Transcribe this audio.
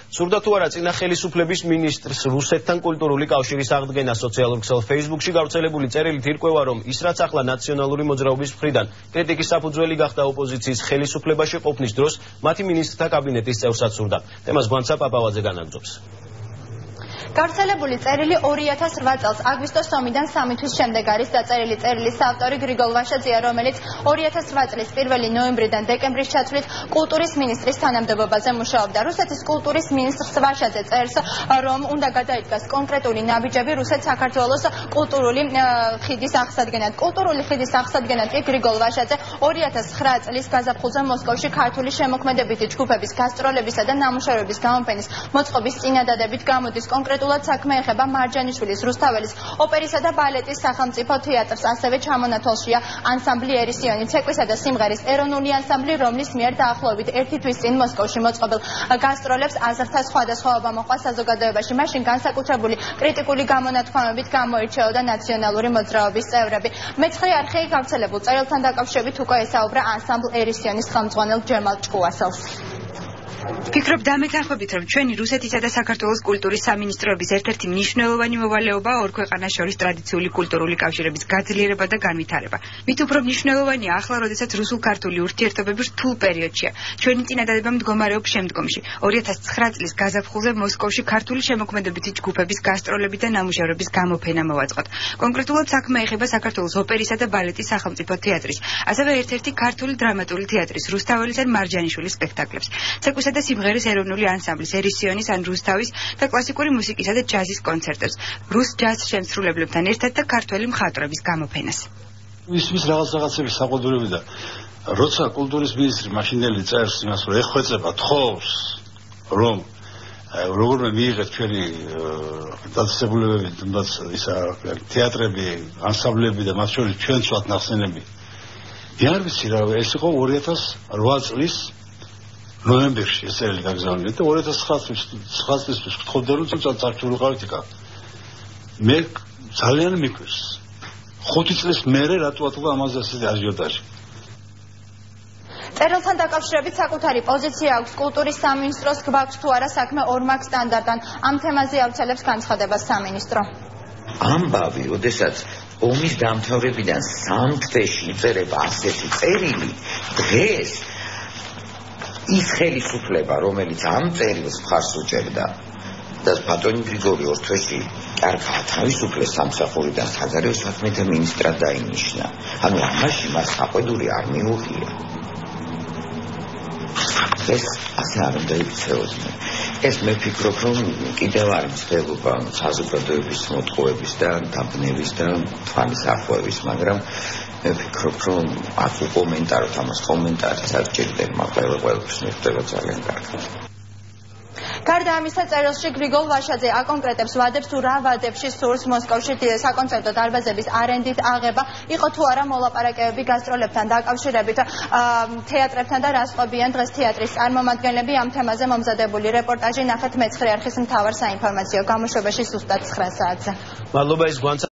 სურდა თუ არა წინა ხელისუფლების მინისტრს რუსეთთან კულტურული კავშირის აღდგენა სოციალურ ქსელ Facebook-ში გავრცელებული წერილით ირკვევა, რომ ის რაც ახლა ნაციონალური მოძრაობის მხრიდან კრიტიკის საფუძველი გახდა ოპოზიციის ხელისუფლებაში ყოფნის დროს მათი მინისტრთა კაბინეტის წევრსაც სურდა. თემას გვანცა პაპავაძე განაგრძობს. გავრცელებული წერილი 2008 წელს აგვისტოს 3-დან 3 თვის შემდეგ არის დაწერილი. წერილის ავტორი გრიგოლ ვაშაძეა, რომელიც 2008 წლის 1 ნოემბრიდან დეკემბრის ჩათვლით კულტურის მინისტრის თანამდებობაზე მუშაობდა. რუსეთის კულტურის მინისტრს ვაშაძე წერს, რომ უნდა გადაიდგას კონკრეტული ნაბიჯები რუსეთ-საქართველოს კულტურული ხიდის აღსადგენად. კულტურული ხიდის აღსადგენად კი გრიგოლ ვაშაძე 2009 წლის გაზაფხულზე მოსკოვში ქართული შემოქმედებითი ჯგუფების გასტროლებისა და ნამუშევრების გამოფენის მოწყობის წინადადებით გამოდის. კონკრეტულად საქმე ეხება მარჯანიშვილის, რუსთაველის ოპერისა და ბალეტის სახელმწიფო თეატრს, ასევე ჩამონათვალშია ანსამბლი ერისიონი, ცეკვისა და სიმღერის ეროვნული ანსამბლი, რომლის მიერ დაახლოებით 1 თვის წინ მოსკოვში მოწყობილ გასტროლებს აზრთა სხვადასხვაობა მოყვა საზოგადოებაში. მაშინ განსაკუთრებული კრიტიკული გამონათქვამებით გამოირჩეოდა ნაციონალური მოძრაობის წევრები. მეცხრე არხი გავრცელებულ წერილთან დაკავშირებით უკვე ესაუბრა ანსამბლ ერისიონის ხელმძღვანელ ჯემალ ჭკუასელს. ფიქრობ დამეთანხმებით, რომ ჩვენი რუსეთისა და საქართველოს კულტურის სამინისტროების ერთ-ერთი მნიშვნელოვანი მოვალეობაა ორ ქვეყანას შორის ტრადიციული კულტურული კავშირების გაძლიერება და განვითარება. მით უფრო მნიშვნელოვანია ახლა, როდესაც რუსულ-ქართული ურთიერთობები რთულ პერიოდშია. ჩვენი წინადადება მდგომარეობს შემდგომში. 2009 წლის გაზაფხულზე მოსკოვში ქართული შემოქმედებითი ჯგუფების გასტროლები და ნამუშევრების გამოფენა მოვაწყოთ. კონკრეტულად საქმე ეხება საქართველოს ოპერისა და ბალეტის სახელმწიფო თეატრის, ასევე ერთ-ერთი ქართული დრამატული თეატრის, რუსთაველის ან მარჯანიშვილის სპექტაკლებს. ცეკვისა და სიმღერის ეროვნული ანსამბლის ერისიონის ან რუსთავის და კლასიკური მუსიკისა და ჯაზის კონცერტებს, რუს ჯაზ შემსრულებლებთან ერთად და ქართველი მხატვრების გამოფენას. ისმის რაღაცების საყოველთაოდ და როცა კულტურის მინისტრი მაშინდელი წერს იმას, რომ ეხვეწება თხოვს, რომ როგორმე მიიღეთ ჩვენი დაწესებულებები, თუნდაც ისა თეატრები, ანსამბლები და მათ შორის ჩვენც ვართ ნახსენები. არ ვიცი რა, ეს იყო 2008 წლის ნოემბერში ეს წერილი დაგზავნილი და 2009 წლის გთხოვდა, რომ წარჩულიყავით იქ. მე ძალიან მიკვირს. 5 წლის მერე რატოა ამაზე ასეთი აჟიოტაჟი. წერილთან დაკავშირებით საკუთარი პოზიცია აქვს კულტურის სამინისტროს, გვაქვს თუ არა საქმე ორმაგ სტანდარტთან. ამ თემაზე ავრცელებს განცხადებას სამინისტრო. ამბავი, როდესაც ომის დამთავრებიდან 3 თვეში იწერება ასეთი წერილი, დღეს ის ხელისუფლება, რომელიც ამ წერილს მხარს უჭერდა და ბატონი გრიგოლი 2 თვეში კარგად თავისუფლეს სამსახურიდან საგარეო საქმეთა მინისტრად დაინიშნა. ანუ ამაში მას საყვედური არ მიუღია. ეს ასე არ უნდა იქცეოდნენ. ეს მე ვფიქრობ, რომ კიდევ არ მცდელობა საზოგადოების მოტყუების და დაბნევის და თვალის ახვევის, მაგრამ მე ვფიქრობ, რომ აქ უკომენტაროთ ამას კომენტარიც არ ჭირდება, ყველაფერს მიხდება ძალიან კარგად. გარდა ამისა, წერილში გრიგოლ ვაშაძე აკონკრეტებს ვადებს, თუ რა ვადებში სურს მოსკოვში საკონცერტო დარბაზების არენდით აღება, იყო თუ არა მოლაპარაკებები გასტროლებთან დაკავშირებით, თეატრებთან და რას ყვებიან დღეს თეატრის წარმომადგენლები. ამ თემაზე მომზადებული რეპორტაჟი ნახეთ მეცხრე არხის მთავარ საინფორმაციო გამოშვებაში ზუსტად 9 საათზე. მადლობა, ეს გვანცა